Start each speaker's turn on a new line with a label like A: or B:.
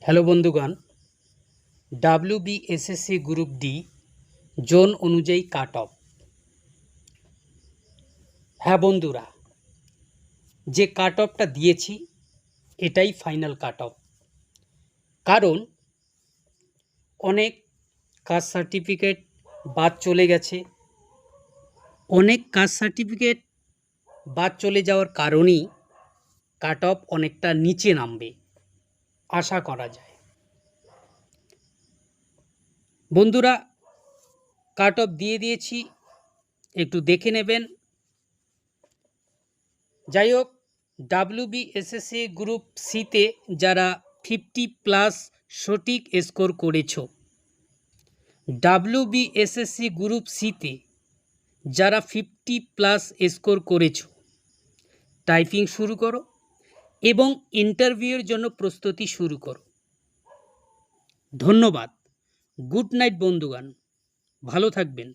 A: Hello বন্ধুগণ, WBSSC group D zone অনুযায়ী cut off. হ্যাঁ বন্ধুরা, যে কাট অফটা দিয়েছি এটাই ফাইনাল কাট অফ। কারণ অনেক কাস্ট সার্টিফিকেট বাদ চলে গেছে। অনেক কাস্ট সার্টিফিকেট বাদ চলে যাওয়ার কারণেই কাট অফ অনেকটা নিচে নামবে আশা করা যায়। বন্ধুরা, কাট অফ দিয়ে দিয়েছি, একটু দেখে নেবেন। যাই হোক, WBSSC গ্রুপ সিতে যারা 50+ সঠিক স্কোর করেছ, WBSSC গ্রুপ সিতে যারা 50+ স্কোর করেছ, টাইপিং শুরু করো এবং ইন্টারভিউয়ের জন্য প্রস্তুতি শুরু করো। ধন্যবাদ। গুড নাইট বন্ধুগণ, ভালো থাকবেন।